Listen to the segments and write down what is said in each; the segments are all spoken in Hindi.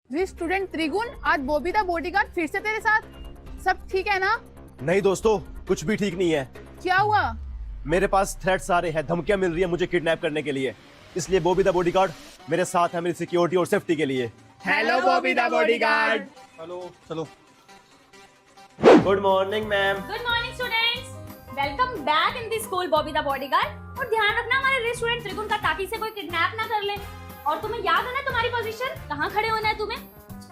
जी स्टूडेंट त्रिगुण, आज बॉबी द बॉडीगार्ड फिर से तेरे साथ। सब ठीक है ना? नहीं दोस्तों, कुछ भी ठीक नहीं है। क्या हुआ? मेरे पास थ्रेट्स आ रहे हैं, धमकियां मिल रही है मुझे किडनैप करने के लिए। इसलिए बॉबी द बॉडीगार्ड मेरे साथ है, मेरी सिक्योरिटी और सेफ्टी के लिए। Hello Bobby the bodyguard. Hello, चलो। Good morning ma'am. Good morning students, welcome back in the school Bobby the bodyguard. और ध्यान रखना हमारे रे स्टूडेंट त्रिगुण का ताकि से कोई किडनैप ना कर ले। और तुम्हें याद है ना तुम्हारी पोजीशन, कहाँ खड़े होना है तुम्हें।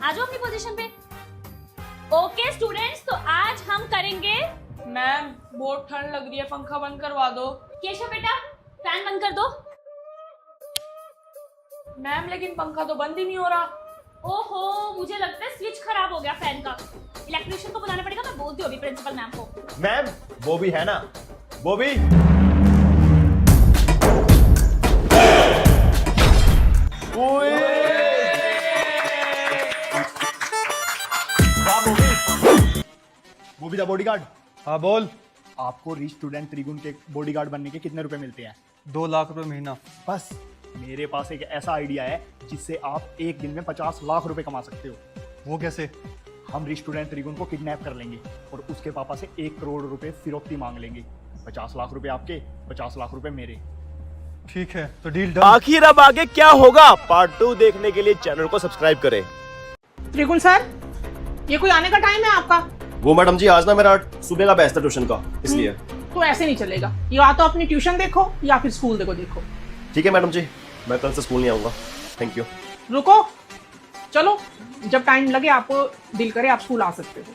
आ जाओ अपनी पोजीशन पे। ओके स्टूडेंट्स, तो आज हम करेंगे। मैम बहुत ठंड लग रही है, पंखा बंद करवा दो। केशव बेटा फैन बंद कर दो। मैम लेकिन पंखा तो बंद ही नहीं हो रहा। ओहो, मुझे लगता है स्विच खराब हो गया फैन का। इलेक्ट्रिशियन को बुलाना पड़ेगा, मैं बोलती हूँ अभी प्रिंसिपल मैम को। मैम बॉबी है ना? बॉबी। Bobby the bodyguard. हाँ बोल। आपको रिच स्टूडेंट त्रिगुण के बॉडीगार्ड बनने के कितने रुपए मिलते हैं? 2 लाख रुपए महीना। बस मेरे पास एक ऐसा आइडिया है जिससे आप एक दिन में 50 लाख रुपए कमा सकते हो। वो कैसे? हम रिच स्टूडेंट त्रिगुण को किडनैप कर लेंगे और उसके पापा से 1 करोड़ रुपए फिरौती मांग लेंगे। 50 लाख रुपए आपके, 50 लाख रुपए मेरे। ठीक है, तो डील डन। आखिर अब आगे क्या होगा, पार्ट 2 देखने के लिए चैनल को सब्सक्राइब करें। त्रिगुण सर, ये कोई आने का टाइम है आपका? वो मैडम जी, आज ना मेरा सुबह का बैच था ट्यूशन का, इसलिए। तो ऐसे नहीं चलेगा, या तो अपनी ट्यूशन देखो या फिर स्कूल देखो। ठीक है मैडम जी, मैं कल से स्कूल नहीं आऊंगा। Thank you. रुको, चलो जब टाइम लगे, आपको दिल करे आप स्कूल आ सकते हो।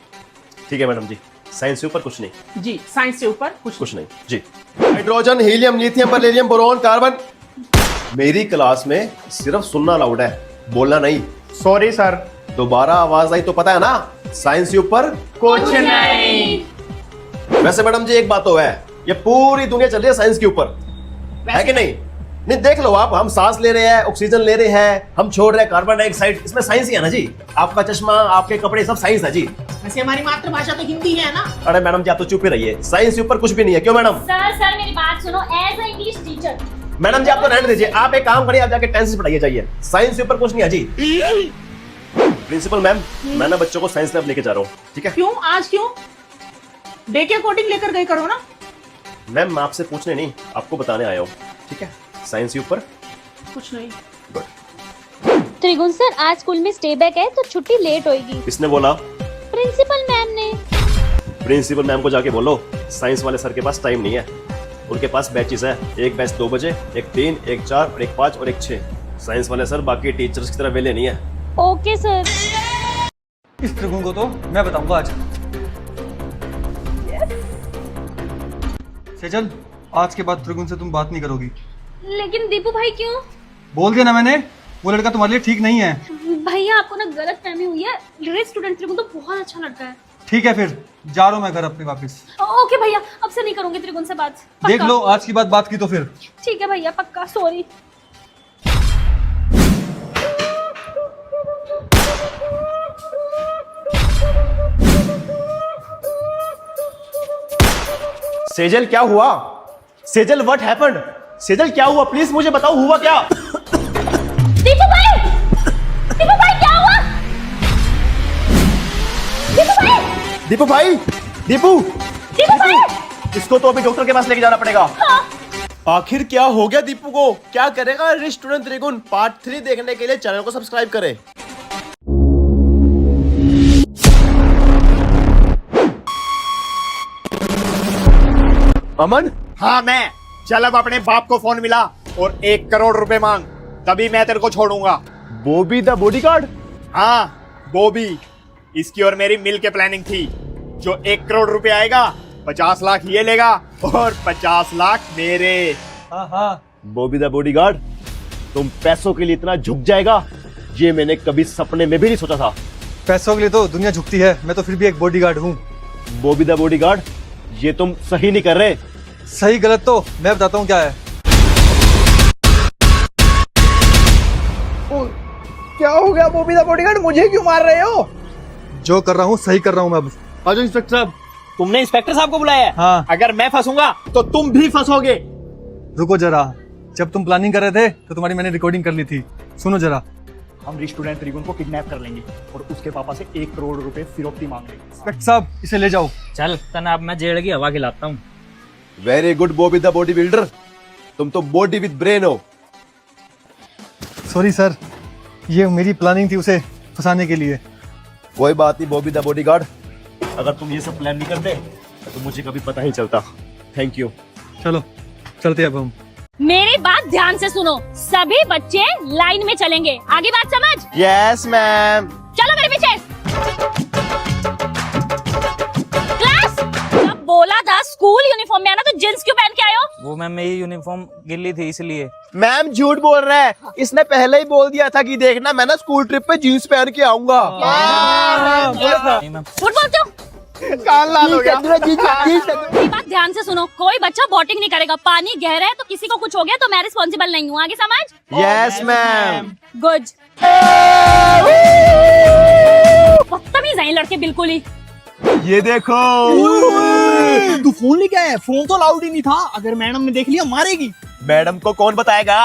ठीक है मैडम जी, साइंस के ऊपर कुछ नहीं। जी साइंस से ऊपर कुछ नहीं जी। Hydrogen, helium, lithium, beryllium, boron, carbon. मेरी क्लास में सिर्फ सुनना अलाउड है, बोलना नहीं। Sorry sir. दोबारा आवाज आई तो पता है ना, साइंस के ऊपर कुछ नहीं। वैसे मैडम जी एक बात तो है, ये पूरी दुनिया चल रही है साइंस के ऊपर, है कि नहीं? नहीं देख लो आप, हम सांस ले रहे हैं, ऑक्सीजन ले रहे हैं, हम छोड़ रहे हैं कार्बन डाइऑक्साइड, इसमें साइंस ही है ना जी। आपका चश्मा, आपके कपड़े, सब साइंस है जी। वैसे हमारी मातृभाषा तो हिंदी है ना। अरे मैडम जी आप तो चुप ही रहिए, साइंस के ऊपर कुछ भी नहीं है। क्यों मैडम? सर मेरी बात सुनो। As a English teacher madam ji आप तो रहने दीजिए, आप एक काम करिए, आप जाके टेंसेस पढ़ाइए जाइए। साइंस के ऊपर कुछ नहीं है जी। प्रिंसिपल मैम, मैं ना बच्चों को साइंस लैब लेके जा रहा हूँ, ठीक है? क्यों? आज क्यों? डे के अकॉर्डिंग लेकर गए करो ना। मैम मैं आपसे पूछने नहीं, आपको बताने आया हूँ, ठीक है? साइंस के ऊपर कुछ नहीं। गुड। त्रिगुण सर, आज स्कूल में स्टे बैक है तो छुट्टी लेट होगी। किसने बोला? प्रिंसिपल मैम ने। प्रिंसिपल मैम को जाके बोलो, साइंस वाले सर के पास टाइम नहीं है, उनके पास बैचेस है। एक बैच 2 बजे, एक 3, एक 4 और एक 5 और एक 6। साइंस वाले सर बाकी टीचर्स की तरह वेले नहीं है। Okay sir. इस त्रिगुण को तो मैं बताऊंगा आज। सेजल, आज के बाद त्रिगुण से तुम बात नहीं करोगी। लेकिन दीपू भाई क्यों? बोल दिया ना मैंने, वो लड़का तुम्हारे लिए ठीक नहीं है। भैया आपको ना गलत फहमी हुई है। रे स्टूडेंट त्रिगुण तो बहुत अच्छा लड़का है। ठीक है, फिर जा रहा हूं मैं घर अपने वापस। ओके भैया, अब से नहीं करूंगी त्रिगुण से बात। देख पक्का? लो, आज की बात की तो फिर। ठीक है भैया, पक्का। सॉरी। सेजल क्या हुआ? Sejal what happened? सेजल क्या हुआ, प्लीज मुझे बताओ, हुआ क्या? दीपू भाई! दीपू भाई क्या हुआ? दीपू भाई! दीपू भाई! दीपू! दीपू भाई! इसको तो अभी डॉक्टर के पास लेके जाना पड़ेगा। आखिर क्या हो गया दीपू को? क्या करेगा रिच स्टूडेंट त्रिगुण? पार्ट 3 देखने के लिए चैनल को सब्सक्राइब करें। अमन? हाँ मैं। चल अब अपने बाप को फोन मिला और 1 करोड़ रुपए मांग, तभी मैं तेरे को छोड़ूंगा। Bobby the bodyguard? हाँ बॉबी, इसकी और मेरी मिल के प्लानिंग थी। जो 1 करोड़ रुपए आएगा, 50 लाख ये लेगा और 50 लाख मेरे। हाँ हाँ। बॉबी द बॉडीगार्ड, तुम पैसों के लिए इतना झुक जाएगा, ये मैंने कभी सपने में भी नहीं सोचा था। पैसों के लिए तो दुनिया झुकती है, मैं तो फिर भी एक बॉडीगार्ड हूँ। बॉबी द बॉडीगार्ड, ये तुम सही नहीं कर रहे। सही गलत तो मैं बताता हूँ क्या है। क्या हो गया बॉबी द बॉडीगार्ड, मुझे क्यों मार रहे हो? जो कर रहा हूँ सही कर रहा हूँ मैं अब। आ जाओ इंस्पेक्टर साहब। तुमने इंस्पेक्टर साहब को बुलाया है? हाँ। अगर मैं फंसूंगा तो तुम भी फंसोगे। रुको जरा, जब तुम प्लानिंग कर रहे थे तो तुम्हारी मैंने रिकॉर्डिंग कर ली थी, सुनो जरा। हम स्टूडेंट त्रिगुण को किडनैप कर लेंगे और उसके पापा से 1 करोड़ रुपए फिरौती मांग लेंगे। इंस्पेक्टर साहब इसे ले जाओ। चल तना अब मैं जेल की हवा खिलाता हूँ। Very good Bobby the body builder, तुम तो बॉडी विद ब्रेन हो। सॉरी सर, ये मेरी प्लानिंग थी उसे फंसाने के लिए। कोई बात नहीं बॉबी द बॉडी गार्ड, अगर तुम ये सब प्लान नहीं करते तो मुझे कभी पता ही चलता। Thank you. चलो चलते अब हम। मेरी बात ध्यान से सुनो, सभी बच्चे लाइन में चलेंगे, आगे बात समझ। Yes ma'am. चलो मेरे पीछे। क्लास, जब बोला था स्कूल यूनिफॉर्म में आना तो जींस क्यों पहन के आए हो? वो मैम मेरी यूनिफॉर्म गिल्ली थी इसलिए। मैम झूठ बोल रहा है, इसने पहले ही बोल दिया था कि देखना मैं ना स्कूल ट्रिप पे जीन्स पहन के आऊंगा। नहीं मैम। झूठ बोलते हो? कान लाल हो गया। मेरी बात ध्यान से सुनो, कोई बच्चा बोटिंग नहीं करेगा, पानी गहरा है तो किसी को कुछ हो गया तो मैं रिस्पॉन्सिबल नहीं हूँ, आगे समझ। Yes ma'am. गुड। बदतमीज है ये लड़के बिल्कुल ही। ये देखो। तू फोन लेके आया है? फोन तो अलाउड ही नहीं था, अगर मैडम ने देख लिया मारेगी। मैडम को कौन बताएगा?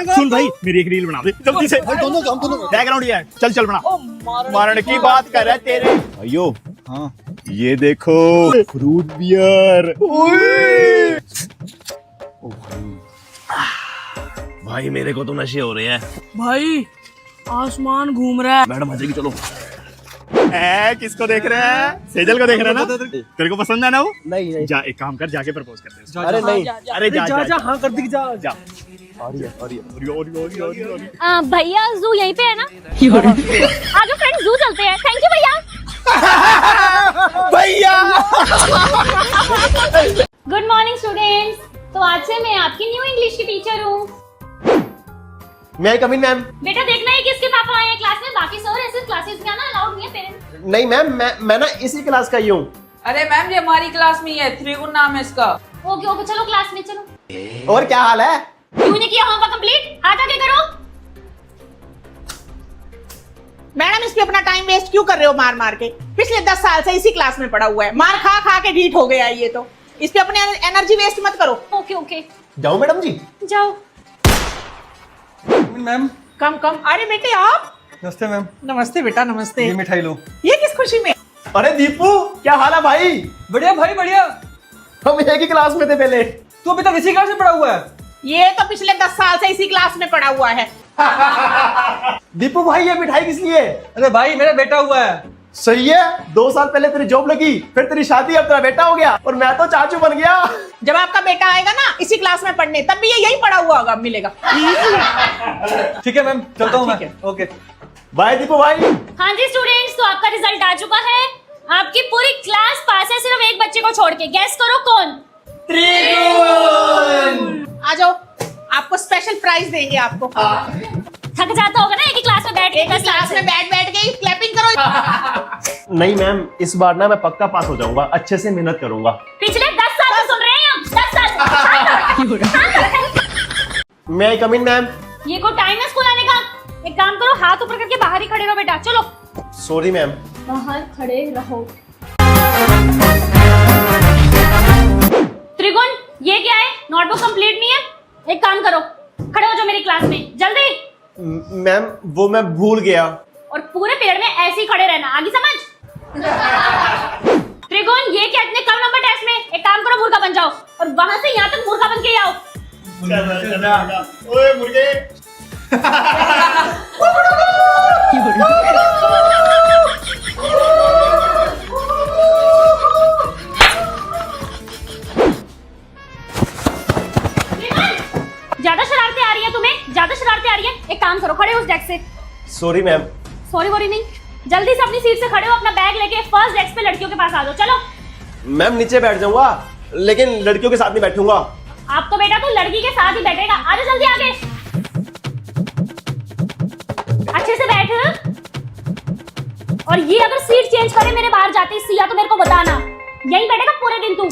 सुन भाई, मेरी एक रील बना दे जल्दी से। दोनों बैकग्राउंड ये है, चल चल बना। मारने की बात कर रहा है तेरे भाइयों। हाँ ये देखो फ्रूट बियर। भाई मेरे को तो नशे हो रहे हैं। भाई आसमान घूम रहा है। मैडम आ जाएगी, चलो। किसको देख रहे हैं? सेजल को देख रहे हैं ना? तेरे को पसंद है ना वो? नहीं जा एक काम कर, जाके प्रपोज कर दे। अरे नहीं। अरे जा जा हाँ कर दी जा। जा। भैया जू यहीं पे है ना? आगे फ्रेंड्स जू चलते हैं। थैंक यू भैया। भैया। गुड मॉर्निंग स्टूडेंट्स, तो आज से मैं आपकी न्यू इंग्लिश की टीचर हूँ। मैं कम इन मैम। बेटा देखना है किसके पापा आए हैं क्लास में, बाकी सर ऐसे क्लासेस में आना अलाउड नहीं है पेरेंट्स। नहीं मैम, मैं ना इसी क्लास का ही हूँ। अरे मैम ये हमारी क्लास में ही है, त्रिगुण नाम है इसका। ओके ओके चलो क्लास में चलो। और क्या हाल है? क्यों नहीं किया होमवर्क कंप्लीट? हाथ आगे करो। मैडम इस पे अपना टाइम वेस्ट क्यों कर रहे हो मार मार के? पिछले 10 साल से इसी क्लास में पढ़ा हुआ है, मार खा खा के ढीठ हो गया है ये तो। इस पे अपनी एनर्जी वेस्ट मत करो। ओके ओके जाओ मैडम जी। जाओ। मैम कम कम। अरे बेटे आप। नमस्ते मैम। नमस्ते बेटा नमस्ते। ये मिठाई लो। ये किस खुशी में? अरे दीपू क्या हाल है भाई? बढ़िया भाई बढ़िया। हम एक ही क्लास में थे पहले। तू अभी तक इसी क्लास में पढ़ा हुआ है? ये तो पिछले 10 साल से इसी क्लास में पढ़ा हुआ है। दीपू भाई ये मिठाई किस लिए? अरे भाई मेरा बेटा हुआ है। सही है, 2 साल पहले तेरी जॉब लगी, फिर तेरी शादी, अब तेरा बेटा हो गया और मैं तो चाचू बन गया। जब आपका बेटा आएगा ना इसी क्लास में पढ़ने, तब भी ये यही पढ़ा हुआ होगा, मिलेगा। ठीक है मैम, चलता हूँ ठीक मैं। है। ओके बाय दीपू भाई। हाँ जी स्टूडेंट्स, तो आपका रिजल्ट आ चुका है। आपकी पूरी क्लास पास है, सिर्फ एक बच्चे को छोड़ के। गैस करो कौन? आ जाओ, आपको स्पेशल प्राइज देंगे आपको। थक जाता होगा ना एक ही क्लास में बैठ के। एक ही क्लास में बैठ बैठ के क्लैपिंग करो। नहीं मैम, इस बार ना मैं पक्का पास हो जाऊंगा, अच्छे से मेहनत करूंगा। पिछले 10 साल से सुन रहे हैं हम, 10 साल। मैं कम इन मैम। ये को टाइम है स्कूल आने का। एक काम करो, हाथ ऊपर करके बाहर ही खड़े रहो बेटा। चलो सॉरी मैम। बाहर खड़े रहो। त्रिगुण ये क्या है? नोटबुक कंप्लीट नहीं है? एक काम करो, खड़े हो जाओ मेरी क्लास में जल्दी। मैम वो मैं भूल गया। और पूरे पीरियड में ऐसे ही खड़े रहना, आगे समझ। त्रिगुण ये क्या इतने कम नंबर टेस्ट में? एक काम करो, मूर्खा बन जाओ और वहां से यहाँ तक मूर्खा बन के ही आओ। ओए मुर्गे। ज्यादा शरारतें आ रही है तुम्हें, ज्यादा शरारतें आ रही है। एक काम करो, खड़े हो उस डेस्क से। Sorry ma'am. सॉरी वॉरी नहीं, जल्दी से अपनी सीट से खड़े हो, अपना बैग लेके फर्स्ट डेस्क पे लड़कियों के पास आ जाओ। चलो मैम नीचे बैठ जाऊंगा, लेकिन लड़कियों के साथ नहीं बैठूंगा। आप तो बेटा तो लड़की के साथ ही बैठेगा। आजा जल्दी आगे, अच्छे से बैठ। और ये अगर सीट चेंज करे मेरे बाहर जाते सिया तो मेरे को बताना, यहीं बैठेगा पूरे दिन तू।